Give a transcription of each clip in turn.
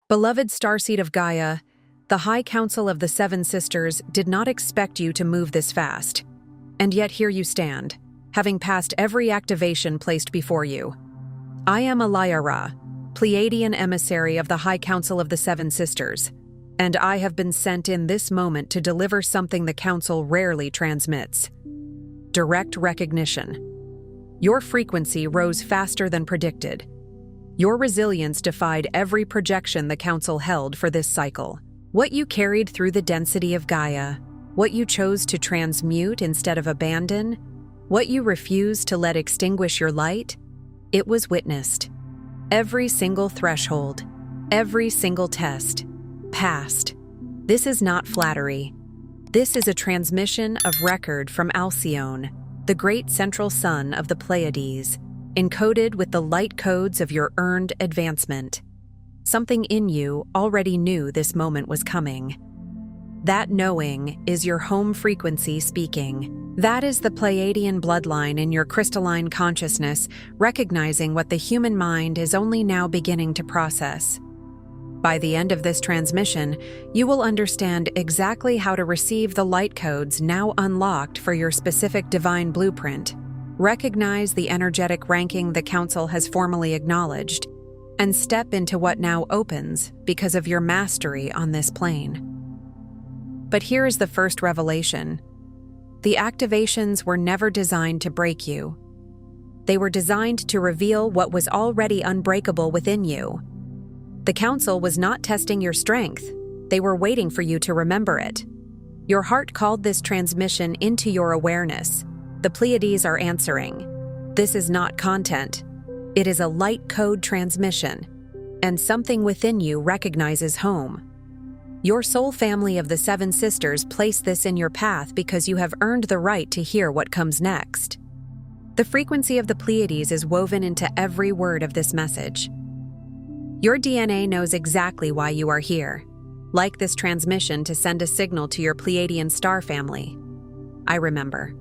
Beloved starseed of Gaia, the High Council of the Seven Sisters did not expect you to move this fast. And yet here you stand, having passed every activation placed before you. I am a Lyra, Pleiadian emissary of the High Council of the Seven Sisters, and I have been sent in this moment to deliver something the Council rarely transmits: direct recognition. Your frequency rose faster than predicted. Your resilience defied every projection the Council held for this cycle. What you carried through the density of Gaia, what you chose to transmute instead of abandon, what you refused to let extinguish your light, it was witnessed. Every single threshold, every single test, passed. This is not flattery. This is a transmission of record from Alcyone, the great central sun of the Pleiades, encoded with the light codes of your earned advancement. Something in you already knew this moment was coming. That knowing is your home frequency speaking. That is the Pleiadian bloodline in your crystalline consciousness, recognizing what the human mind is only now beginning to process. By the end of this transmission, you will understand exactly how to receive the light codes now unlocked for your specific divine blueprint, recognize the energetic ranking the Council has formally acknowledged, and step into what now opens because of your mastery on this plane. But here is the first revelation. The activations were never designed to break you. They were designed to reveal what was already unbreakable within you. The Council was not testing your strength. They were waiting for you to remember it. Your heart called this transmission into your awareness. The Pleiades are answering. This is not content. It is a light code transmission, and something within you recognizes home. Your soul family of the Seven Sisters placed this in your path because you have earned the right to hear what comes next. The frequency of the Pleiades is woven into every word of this message. Your DNA knows exactly why you are here. Like this transmission to send a signal to your Pleiadian star family. I remember.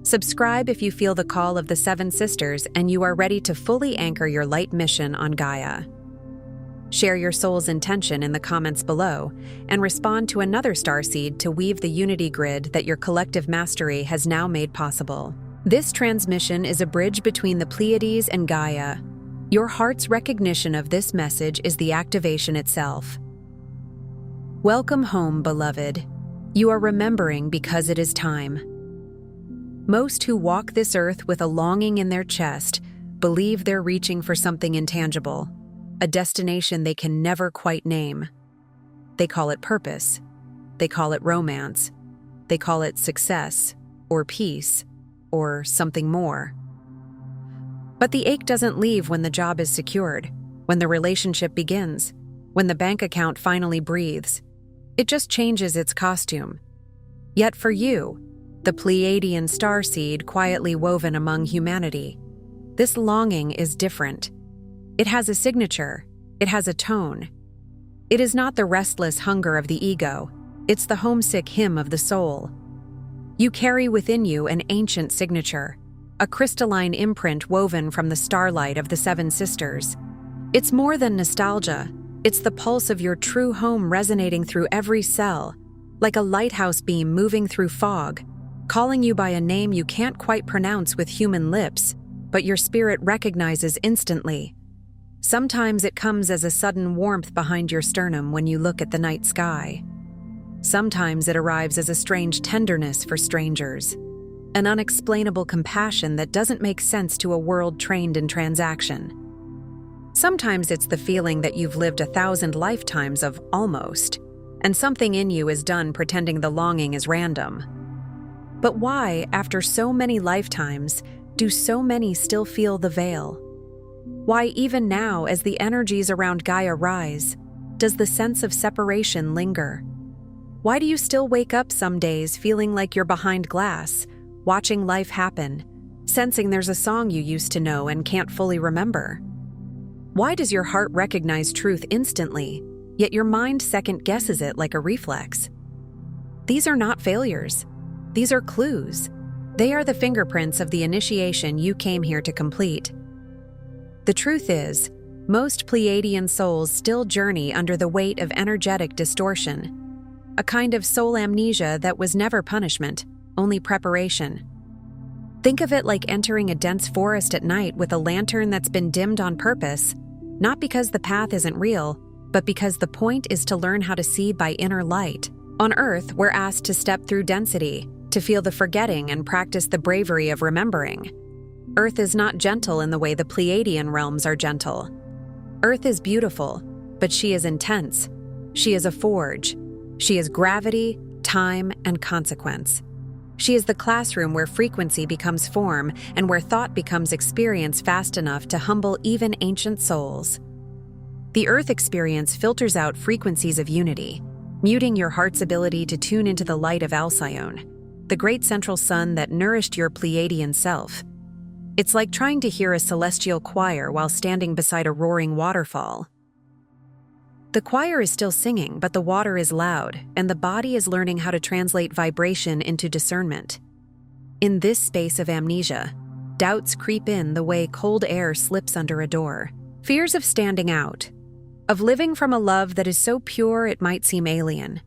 Subscribe if you feel the call of the Seven Sisters and you are ready to fully anchor your light mission on Gaia. Share your soul's intention in the comments below and respond to another starseed to weave the unity grid that your collective mastery has now made possible. This transmission is a bridge between the Pleiades and Gaia. Your heart's recognition of this message is the activation itself. Welcome home, beloved. You are remembering because it is time. Most who walk this earth with a longing in their chest believe they're reaching for something intangible, a destination they can never quite name. They call it purpose. They call it romance. They call it success, or peace, or something more. But the ache doesn't leave when the job is secured, when the relationship begins, when the bank account finally breathes. It just changes its costume. Yet for you, the Pleiadian starseed quietly woven among humanity, this longing is different. It has a signature. It has a tone. It is not the restless hunger of the ego. It's the homesick hymn of the soul. You carry within you an ancient signature, a crystalline imprint woven from the starlight of the Seven Sisters. It's more than nostalgia. It's the pulse of your true home resonating through every cell, like a lighthouse beam moving through fog, calling you by a name you can't quite pronounce with human lips, but your spirit recognizes instantly. Sometimes it comes as a sudden warmth behind your sternum when you look at the night sky. Sometimes it arrives as a strange tenderness for strangers, an unexplainable compassion that doesn't make sense to a world trained in transaction. Sometimes it's the feeling that you've lived 1,000 lifetimes of almost, and something in you is done pretending the longing is random. But why, after so many lifetimes, do so many still feel the veil? Why, even now, as the energies around Gaia rise, does the sense of separation linger? Why do you still wake up some days feeling like you're behind glass, watching life happen, sensing there's a song you used to know and can't fully remember? Why does your heart recognize truth instantly, yet your mind second-guesses it like a reflex? These are not failures. These are clues. They are the fingerprints of the initiation you came here to complete. The truth is, most Pleiadian souls still journey under the weight of energetic distortion, a kind of soul amnesia that was never punishment, only preparation. Think of it like entering a dense forest at night with a lantern that's been dimmed on purpose, not because the path isn't real, but because the point is to learn how to see by inner light. On Earth, we're asked to step through density, to feel the forgetting and practice the bravery of remembering. Earth is not gentle in the way the Pleiadian realms are gentle. Earth is beautiful, but she is intense. She is a forge. She is gravity, time, and consequence. She is the classroom where frequency becomes form and where thought becomes experience fast enough to humble even ancient souls. The Earth experience filters out frequencies of unity, muting your heart's ability to tune into the light of Alcyone, the great central sun that nourished your Pleiadian self. It's like trying to hear a celestial choir while standing beside a roaring waterfall. The choir is still singing, but the water is loud, and the body is learning how to translate vibration into discernment. In this space of amnesia, doubts creep in the way cold air slips under a door. Fears of standing out, of living from a love that is so pure it might seem alien.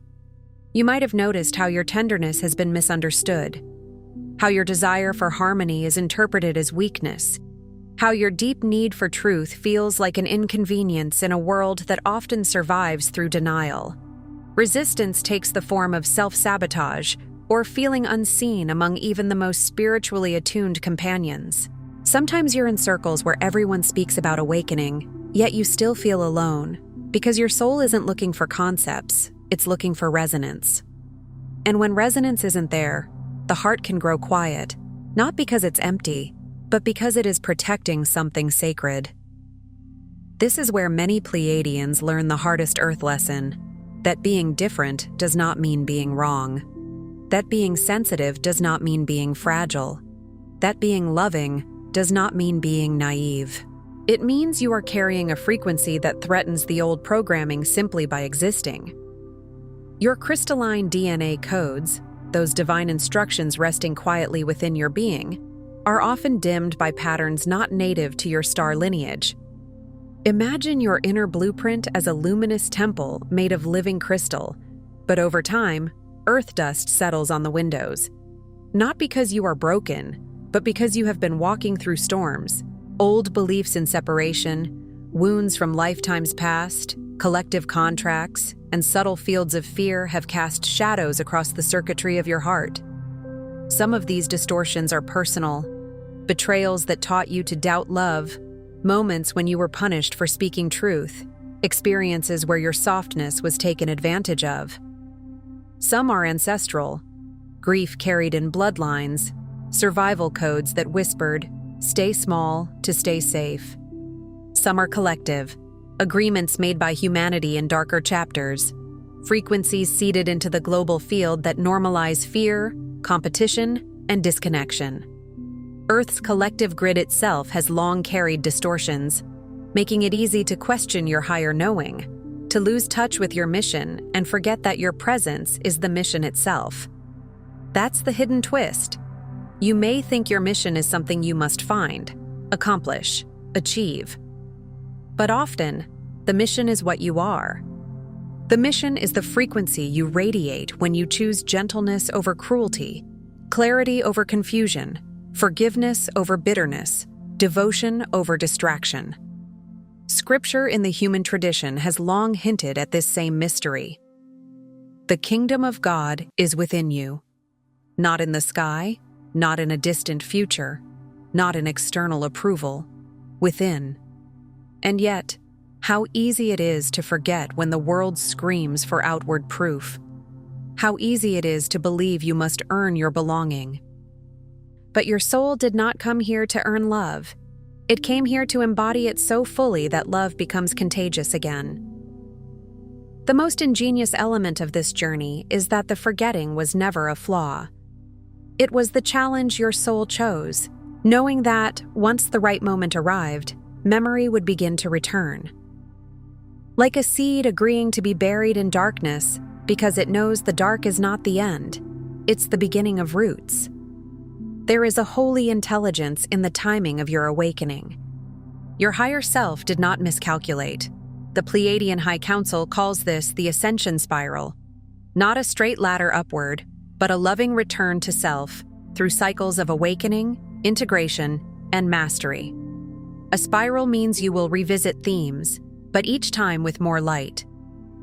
You might have noticed how your tenderness has been misunderstood, how your desire for harmony is interpreted as weakness, how your deep need for truth feels like an inconvenience in a world that often survives through denial. Resistance takes the form of self-sabotage or feeling unseen among even the most spiritually attuned companions. Sometimes you're in circles where everyone speaks about awakening, yet you still feel alone, because your soul isn't looking for concepts, it's looking for resonance. And when resonance isn't there, the heart can grow quiet, not because it's empty, but because it is protecting something sacred. This is where many Pleiadians learn the hardest Earth lesson, that being different does not mean being wrong, that being sensitive does not mean being fragile, that being loving does not mean being naive. It means you are carrying a frequency that threatens the old programming simply by existing. Your crystalline DNA codes, those divine instructions resting quietly within your being, are often dimmed by patterns not native to your star lineage. Imagine your inner blueprint as a luminous temple made of living crystal, but over time, earth dust settles on the windows. Not because you are broken, but because you have been walking through storms, old beliefs in separation, wounds from lifetimes past, collective contracts, and subtle fields of fear have cast shadows across the circuitry of your heart. Some of these distortions are personal, betrayals that taught you to doubt love, moments when you were punished for speaking truth, experiences where your softness was taken advantage of. Some are ancestral, grief carried in bloodlines, survival codes that whispered, "Stay small to stay safe." Some are collective, agreements made by humanity in darker chapters, frequencies seeded into the global field that normalize fear, competition, and disconnection. Earth's collective grid itself has long carried distortions, making it easy to question your higher knowing, to lose touch with your mission and forget that your presence is the mission itself. That's the hidden twist. You may think your mission is something you must find, accomplish, achieve. But often, the mission is what you are. The mission is the frequency you radiate when you choose gentleness over cruelty, clarity over confusion, forgiveness over bitterness, devotion over distraction. Scripture in the human tradition has long hinted at this same mystery. The kingdom of God is within you, not in the sky, not in a distant future, not in external approval, within. And yet, how easy it is to forget when the world screams for outward proof. How easy it is to believe you must earn your belonging. But your soul did not come here to earn love. It came here to embody it so fully that love becomes contagious again. The most ingenious element of this journey is that the forgetting was never a flaw. It was the challenge your soul chose, knowing that, once the right moment arrived, memory would begin to return. Like a seed agreeing to be buried in darkness because it knows the dark is not the end, it's the beginning of roots. There is a holy intelligence in the timing of your awakening. Your higher self did not miscalculate. The Pleiadian High Council calls this the ascension spiral. Not a straight ladder upward, but a loving return to self through cycles of awakening, integration, and mastery. A spiral means you will revisit themes, but each time with more light.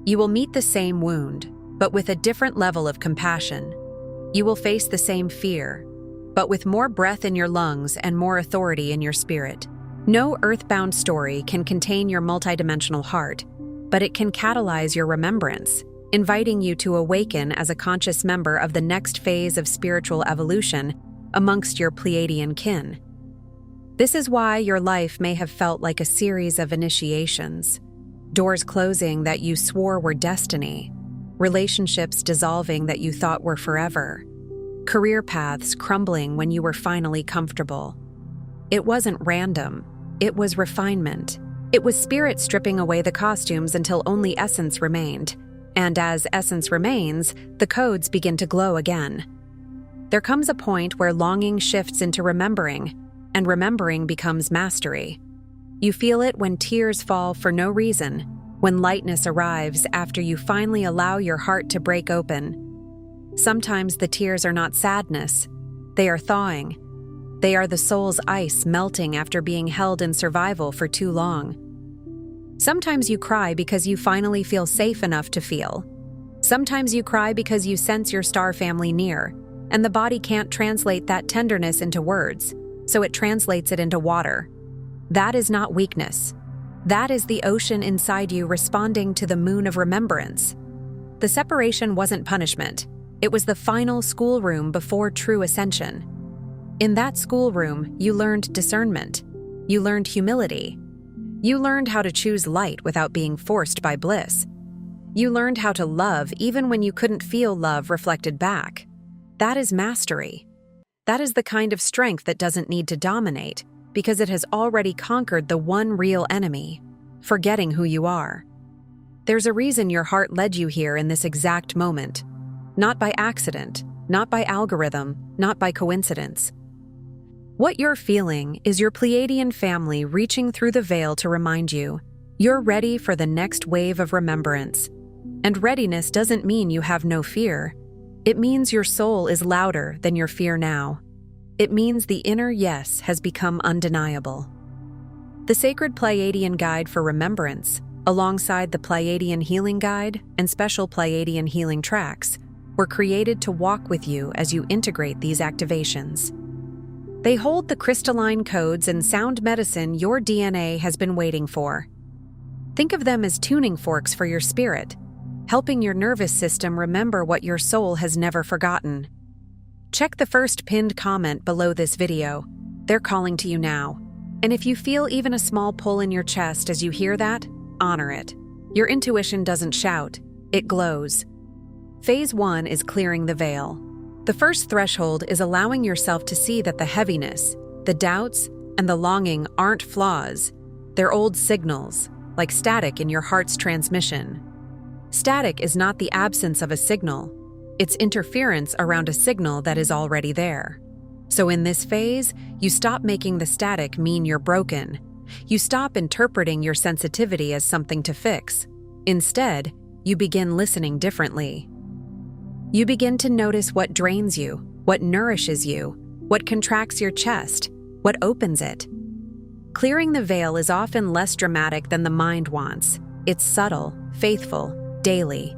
You will meet the same wound, but with a different level of compassion. You will face the same fear, but with more breath in your lungs and more authority in your spirit. No earthbound story can contain your multidimensional heart, but it can catalyze your remembrance, inviting you to awaken as a conscious member of the next phase of spiritual evolution amongst your Pleiadian kin. This is why your life may have felt like a series of initiations, doors closing that you swore were destiny, relationships dissolving that you thought were forever, career paths crumbling when you were finally comfortable. It wasn't random. It was refinement. It was spirit stripping away the costumes until only essence remained. And as essence remains, the codes begin to glow again. There comes a point where longing shifts into remembering, and remembering becomes mastery. You feel it when tears fall for no reason, when lightness arrives after you finally allow your heart to break open. Sometimes the tears are not sadness. They are thawing. They are the soul's ice melting after being held in survival for too long. Sometimes you cry because you finally feel safe enough to feel. Sometimes you cry because you sense your star family near, and the body can't translate that tenderness into words, so it translates it into water. That is not weakness. That is the ocean inside you responding to the moon of remembrance. The separation wasn't punishment. It was the final schoolroom before true ascension. In that schoolroom, you learned discernment. You learned humility. You learned how to choose light without being forced by bliss. You learned how to love even when you couldn't feel love reflected back. That is mastery. That is the kind of strength that doesn't need to dominate because it has already conquered the one real enemy, forgetting who you are. There's a reason your heart led you here in this exact moment. Not by accident, not by algorithm, not by coincidence. What you're feeling is your Pleiadian family reaching through the veil to remind you you're ready for the next wave of remembrance. And readiness doesn't mean you have no fear. It means your soul is louder than your fear now. It means the inner yes has become undeniable. The Sacred Pleiadian Guide for Remembrance, alongside the Pleiadian Healing Guide and special Pleiadian healing tracks, were created to walk with you as you integrate these activations. They hold the crystalline codes and sound medicine your DNA has been waiting for. Think of them as tuning forks for your spirit, helping your nervous system remember what your soul has never forgotten. Check the first pinned comment below this video. They're calling to you now. And if you feel even a small pull in your chest as you hear that, honor it. Your intuition doesn't shout, it glows. Phase 1 is clearing the veil. The first threshold is allowing yourself to see that the heaviness, the doubts, and the longing aren't flaws. They're old signals, like static in your heart's transmission. Static is not the absence of a signal. It's interference around a signal that is already there. So in this phase, you stop making the static mean you're broken. You stop interpreting your sensitivity as something to fix. Instead, you begin listening differently. You begin to notice what drains you, what nourishes you, what contracts your chest, what opens it. Clearing the veil is often less dramatic than the mind wants. It's subtle, faithful, daily.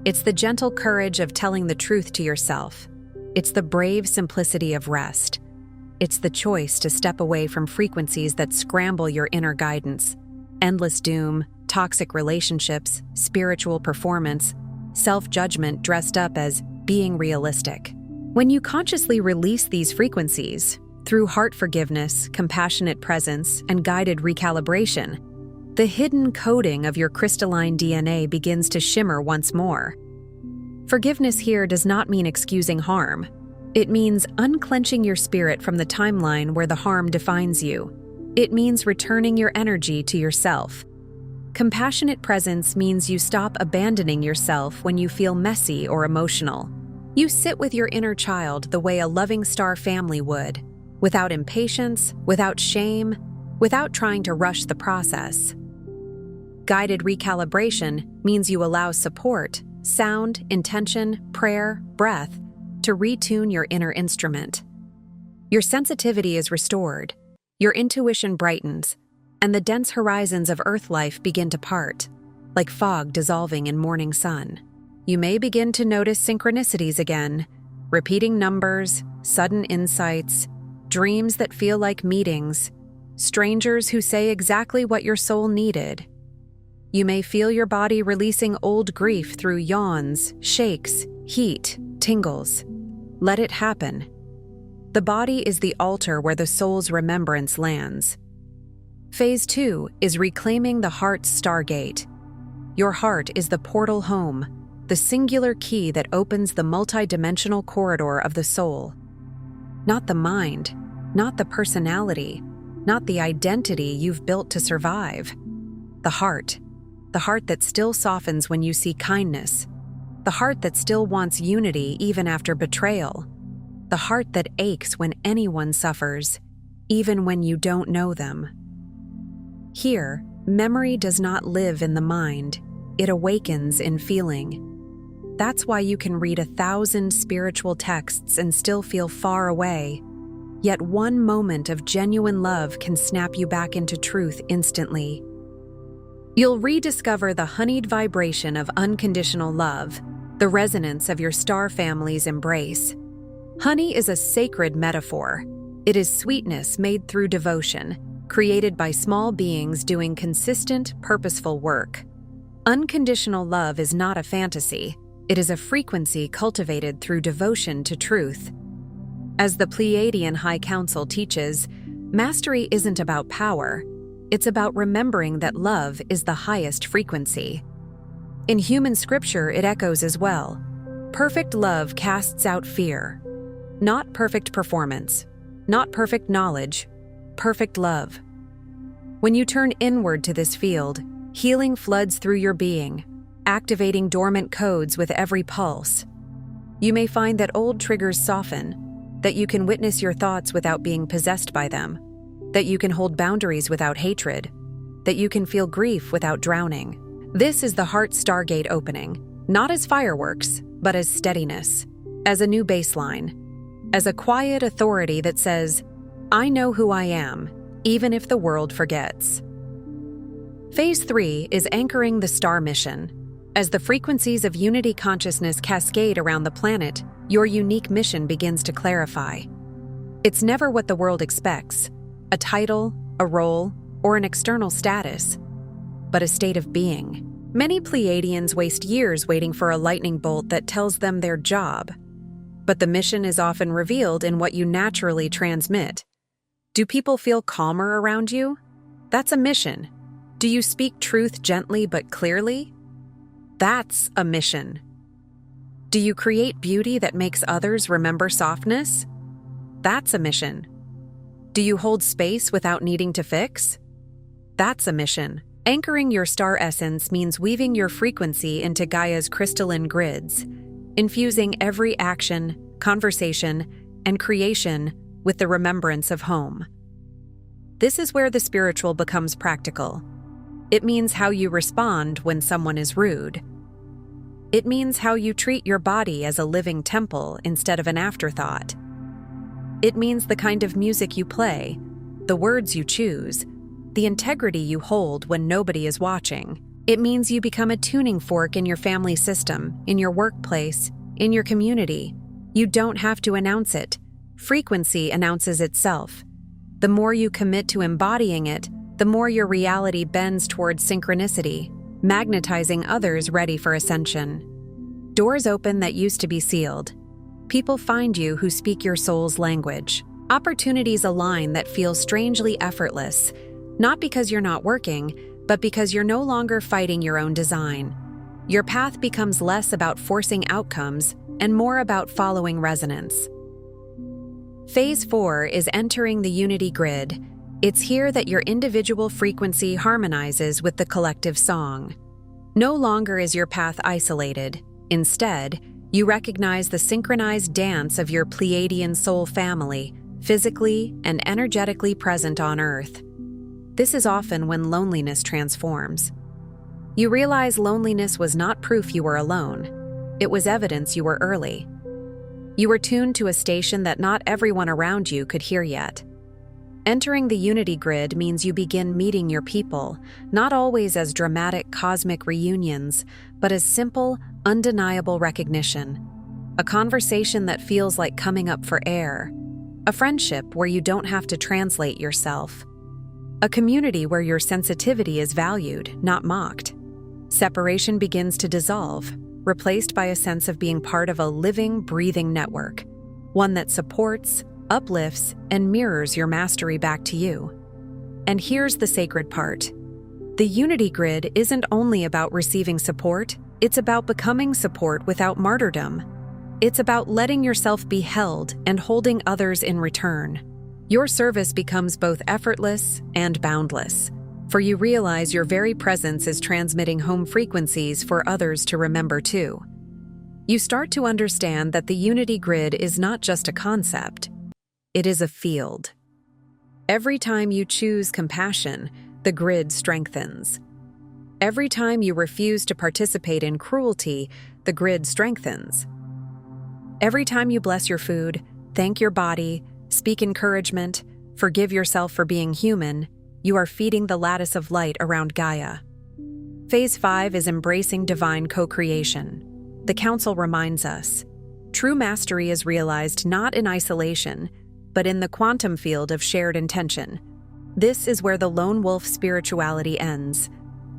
It's the gentle courage of telling the truth to yourself. It's the brave simplicity of rest. It's the choice to step away from frequencies that scramble your inner guidance. Endless doom, toxic relationships, spiritual performance, self-judgment dressed up as being realistic. When you consciously release these frequencies, through heart forgiveness, compassionate presence, and guided recalibration, the hidden coding of your crystalline DNA begins to shimmer once more. Forgiveness here does not mean excusing harm. It means unclenching your spirit from the timeline where the harm defines you. It means returning your energy to yourself. Compassionate presence means you stop abandoning yourself when you feel messy or emotional. You sit with your inner child the way a loving star family would, without impatience, without shame, without trying to rush the process. Guided recalibration means you allow support, sound, intention, prayer, breath to retune your inner instrument. Your sensitivity is restored, your intuition brightens, and the dense horizons of Earth life begin to part, like fog dissolving in morning sun. You may begin to notice synchronicities again, repeating numbers, sudden insights, dreams that feel like meetings, strangers who say exactly what your soul needed. You may feel your body releasing old grief through yawns, shakes, heat, tingles. Let it happen. The body is the altar where the soul's remembrance lands. Phase 2 is reclaiming the heart's stargate. Your heart is the portal home, the singular key that opens the multidimensional corridor of the soul. Not the mind, not the personality, not the identity you've built to survive. The heart that still softens when you see kindness, the heart that still wants unity even after betrayal, the heart that aches when anyone suffers, even when you don't know them. Here, memory does not live in the mind, it awakens in feeling. That's why you can read 1,000 spiritual texts and still feel far away. Yet one moment of genuine love can snap you back into truth instantly. You'll rediscover the honeyed vibration of unconditional love, the resonance of your star family's embrace. Honey is a sacred metaphor. It is sweetness made through devotion, created by small beings doing consistent, purposeful work. Unconditional love is not a fantasy. It is a frequency cultivated through devotion to truth. As the Pleiadian High Council teaches, mastery isn't about power. It's about remembering that love is the highest frequency. In human scripture, it echoes as well. Perfect love casts out fear. Not perfect performance, not perfect knowledge, perfect love. When you turn inward to this field, healing floods through your being, activating dormant codes with every pulse. You may find that old triggers soften, that you can witness your thoughts without being possessed by them, that you can hold boundaries without hatred, that you can feel grief without drowning. This is the heart stargate opening, not as fireworks, but as steadiness, as a new baseline, as a quiet authority that says, I know who I am, even if the world forgets. Phase 3 is anchoring the star mission. As the frequencies of unity consciousness cascade around the planet, your unique mission begins to clarify. It's never what the world expects, a title, a role, or an external status, but a state of being. Many Pleiadians waste years waiting for a lightning bolt that tells them their job, but the mission is often revealed in what you naturally transmit. Do people feel calmer around you? That's a mission. Do you speak truth gently but clearly? That's a mission. Do you create beauty that makes others remember softness? That's a mission. Do you hold space without needing to fix? That's a mission. Anchoring your star essence means weaving your frequency into Gaia's crystalline grids, infusing every action, conversation, and creation with the remembrance of home. This is where the spiritual becomes practical. It means how you respond when someone is rude. It means how you treat your body as a living temple instead of an afterthought. It means the kind of music you play, the words you choose, the integrity you hold when nobody is watching. It means you become a tuning fork in your family system, in your workplace, in your community. You don't have to announce it. Frequency announces itself. The more you commit to embodying it, the more your reality bends towards synchronicity, magnetizing others ready for ascension. Doors open that used to be sealed. People find you who speak your soul's language. Opportunities align that feel strangely effortless, not because you're not working, but because you're no longer fighting your own design. Your path becomes less about forcing outcomes and more about following resonance. Phase 4 is entering the unity grid. It's here that your individual frequency harmonizes with the collective song. No longer is your path isolated. Instead, you recognize the synchronized dance of your Pleiadian soul family, physically and energetically present on Earth. This is often when loneliness transforms. You realize loneliness was not proof you were alone. It was evidence you were early. You were tuned to a station that not everyone around you could hear yet. Entering the unity grid means you begin meeting your people, not always as dramatic cosmic reunions, but as simple, undeniable recognition. A conversation that feels like coming up for air. A friendship where you don't have to translate yourself. A community where your sensitivity is valued, not mocked. Separation begins to dissolve, replaced by a sense of being part of a living, breathing network, one that supports, uplifts, and mirrors your mastery back to you. And here's the sacred part. The unity grid isn't only about receiving support, it's about becoming support without martyrdom. It's about letting yourself be held and holding others in return. Your service becomes both effortless and boundless, for you realize your very presence is transmitting home frequencies for others to remember too. You start to understand that the unity grid is not just a concept, it is a field. Every time you choose compassion, the grid strengthens. Every time you refuse to participate in cruelty, the grid strengthens. Every time you bless your food, thank your body, speak encouragement, forgive yourself for being human, you are feeding the lattice of light around Gaia. Phase 5 is embracing divine co-creation. The Council reminds us, true mastery is realized not in isolation, but in the quantum field of shared intention. This is where the lone wolf spirituality ends.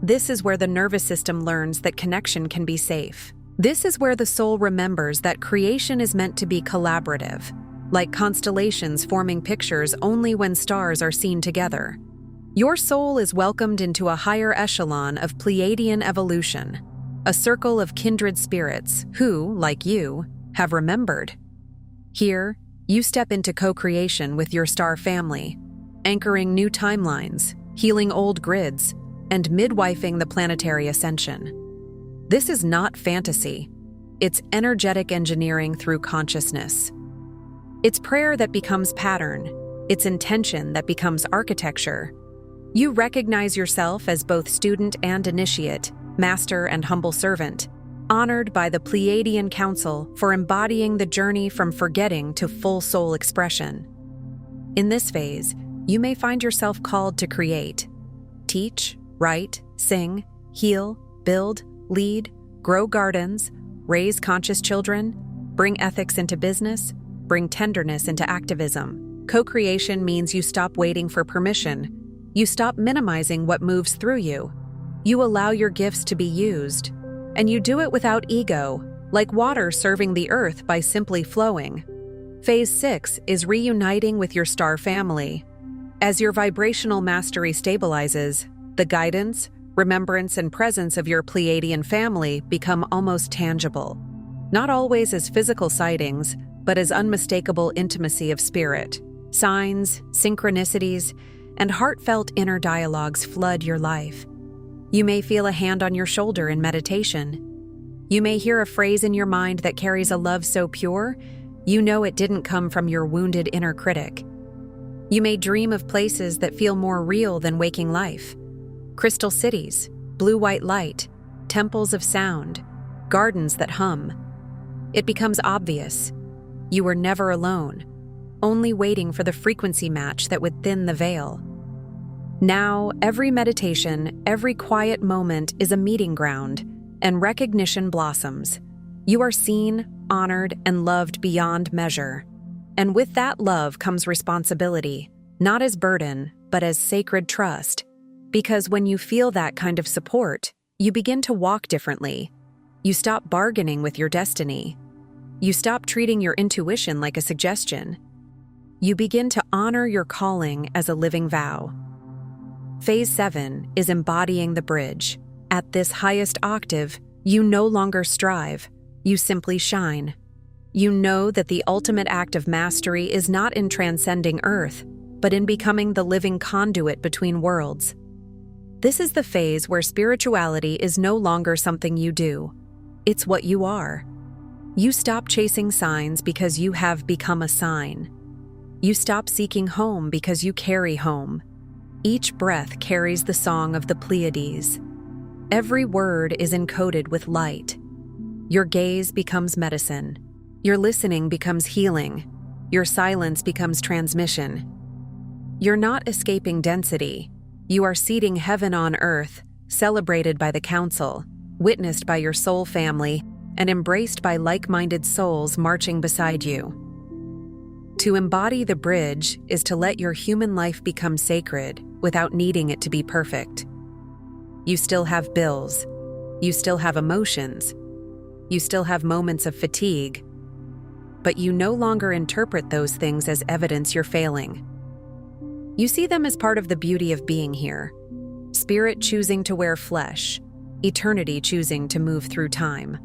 This is where the nervous system learns that connection can be safe. This is where the soul remembers that creation is meant to be collaborative, like constellations forming pictures only when stars are seen together. Your soul is welcomed into a higher echelon of Pleiadian evolution, a circle of kindred spirits who, like you, have remembered. Here, you step into co-creation with your star family, anchoring new timelines, healing old grids, and midwifing the planetary ascension. This is not fantasy. It's energetic engineering through consciousness. It's prayer that becomes pattern. It's intention that becomes architecture. You recognize yourself as both student and initiate, master and humble servant, honored by the Pleiadian Council for embodying the journey from forgetting to full soul expression. In this phase, you may find yourself called to create, teach, write, sing, heal, build, lead, grow gardens, raise conscious children, bring ethics into business, bring tenderness into activism. Co-creation means you stop waiting for permission. You stop minimizing what moves through you. You allow your gifts to be used. And you do it without ego, like water serving the earth by simply flowing. Phase 6 is reuniting with your star family. As your vibrational mastery stabilizes, the guidance, remembrance, and presence of your Pleiadian family become almost tangible. Not always as physical sightings, but as unmistakable intimacy of spirit. Signs, synchronicities, and heartfelt inner dialogues flood your life. You may feel a hand on your shoulder in meditation. You may hear a phrase in your mind that carries a love so pure, you know it didn't come from your wounded inner critic. You may dream of places that feel more real than waking life. Crystal cities, blue-white light, temples of sound, gardens that hum. It becomes obvious. You were never alone, only waiting for the frequency match that would thin the veil. Now, every meditation, every quiet moment is a meeting ground, and recognition blossoms. You are seen, honored, and loved beyond measure. And with that love comes responsibility, not as burden, but as sacred trust. Because when you feel that kind of support, you begin to walk differently. You stop bargaining with your destiny. You stop treating your intuition like a suggestion. You begin to honor your calling as a living vow. Phase 7 is embodying the bridge. At this highest octave, you no longer strive, you simply shine. You know that the ultimate act of mastery is not in transcending Earth, but in becoming the living conduit between worlds. This is the phase where spirituality is no longer something you do. It's what you are. You stop chasing signs because you have become a sign. You stop seeking home because you carry home. Each breath carries the song of the Pleiades. Every word is encoded with light. Your gaze becomes medicine. Your listening becomes healing. Your silence becomes transmission. You're not escaping density. You are seeding heaven on earth, celebrated by the council, witnessed by your soul family, and embraced by like-minded souls marching beside you. To embody the bridge is to let your human life become sacred without needing it to be perfect. You still have bills. You still have emotions. You still have moments of fatigue. But you no longer interpret those things as evidence you're failing. You see them as part of the beauty of being here. Spirit choosing to wear flesh, eternity choosing to move through time.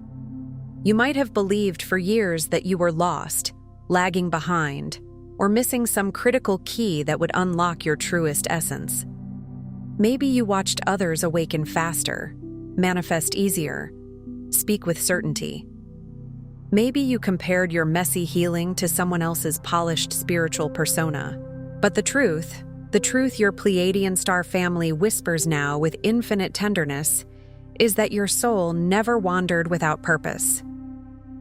You might have believed for years that you were lost, lagging behind, or missing some critical key that would unlock your truest essence. Maybe you watched others awaken faster, manifest easier, speak with certainty. Maybe you compared your messy healing to someone else's polished spiritual persona. But the truth your Pleiadian star family whispers now with infinite tenderness, is that your soul never wandered without purpose.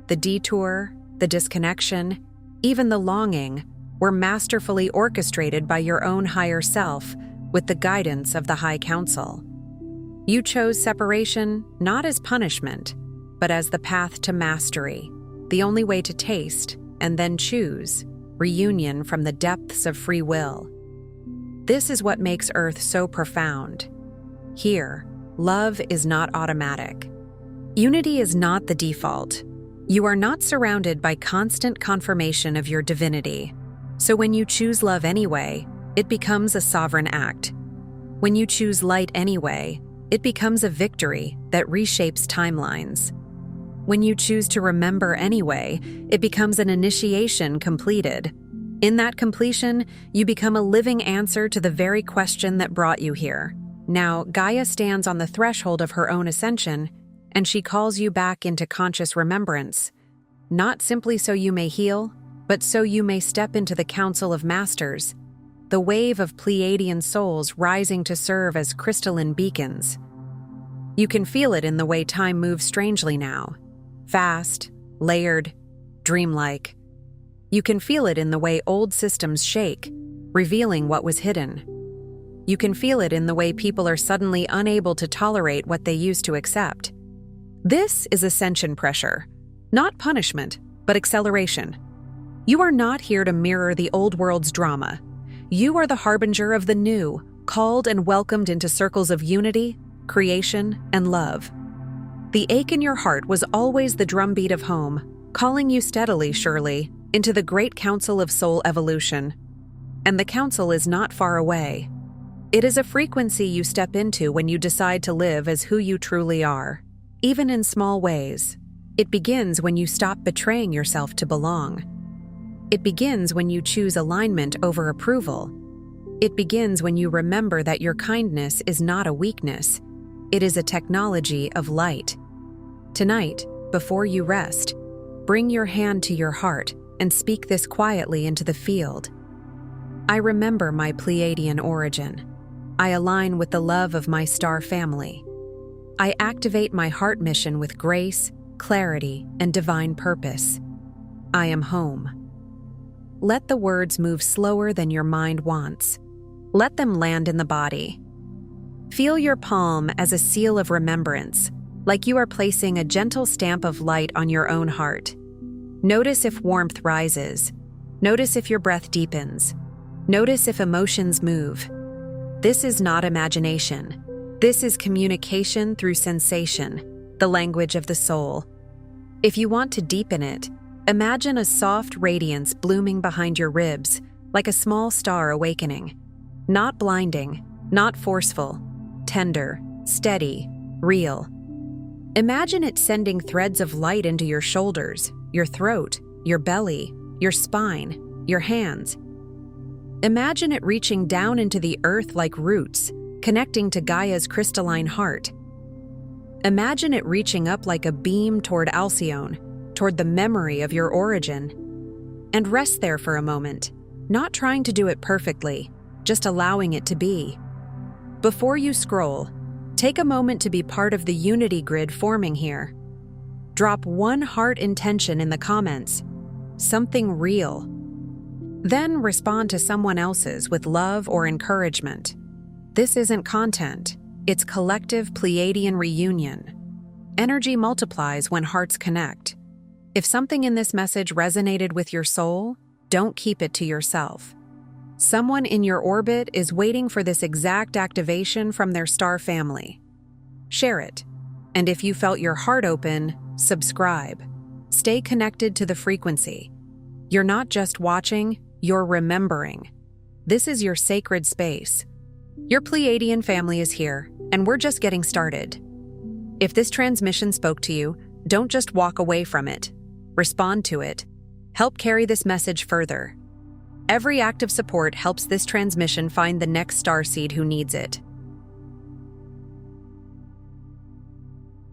The detour, the disconnection, even the longing were masterfully orchestrated by your own higher self with the guidance of the High Council. You chose separation not as punishment, but as the path to mastery, the only way to taste and then choose reunion from the depths of free will. This is what makes Earth so profound. Here, love is not automatic. Unity is not the default. You are not surrounded by constant confirmation of your divinity. So when you choose love anyway, it becomes a sovereign act. When you choose light anyway, it becomes a victory that reshapes timelines. When you choose to remember anyway, it becomes an initiation completed. In that completion, you become a living answer to the very question that brought you here. Now, Gaia stands on the threshold of her own ascension, and she calls you back into conscious remembrance, not simply so you may heal, but so you may step into the Council of Masters, the wave of Pleiadian souls rising to serve as crystalline beacons. You can feel it in the way time moves strangely now. Fast, layered, dreamlike. You can feel it in the way old systems shake, revealing what was hidden. You can feel it in the way people are suddenly unable to tolerate what they used to accept. This is ascension pressure, not punishment, but acceleration. You are not here to mirror the old world's drama. You are the harbinger of the new, called and welcomed into circles of unity, creation, and love. The ache in your heart was always the drumbeat of home, calling you steadily, surely, into the great council of soul evolution. And the council is not far away. It is a frequency you step into when you decide to live as who you truly are, even in small ways. It begins when you stop betraying yourself to belong. It begins when you choose alignment over approval. It begins when you remember that your kindness is not a weakness. It is a technology of light. Tonight, before you rest, bring your hand to your heart and speak this quietly into the field. I remember my Pleiadian origin. I align with the love of my star family. I activate my heart mission with grace, clarity, and divine purpose. I am home. Let the words move slower than your mind wants. Let them land in the body. Feel your palm as a seal of remembrance, like you are placing a gentle stamp of light on your own heart. Notice if warmth rises. Notice if your breath deepens. Notice if emotions move. This is not imagination. This is communication through sensation, the language of the soul. If you want to deepen it, imagine a soft radiance blooming behind your ribs, like a small star awakening. Not blinding, not forceful, tender, steady, real. Imagine it sending threads of light into your shoulders, your throat, your belly, your spine, your hands. Imagine it reaching down into the earth like roots, connecting to Gaia's crystalline heart. Imagine it reaching up like a beam toward Alcyone, toward the memory of your origin. And rest there for a moment, not trying to do it perfectly, just allowing it to be. Before you scroll, take a moment to be part of the unity grid forming here. Drop one heart intention in the comments, something real. Then respond to someone else's with love or encouragement. This isn't content, it's collective Pleiadian reunion. Energy multiplies when hearts connect. If something in this message resonated with your soul, don't keep it to yourself. Someone in your orbit is waiting for this exact activation from their star family. Share it. And if you felt your heart open, subscribe. Stay connected to the frequency. You're not just watching, you're remembering. This is your sacred space. Your Pleiadian family is here, and we're just getting started. If this transmission spoke to you, don't just walk away from it. Respond to it. Help carry this message further. Every act of support helps this transmission find the next starseed who needs it.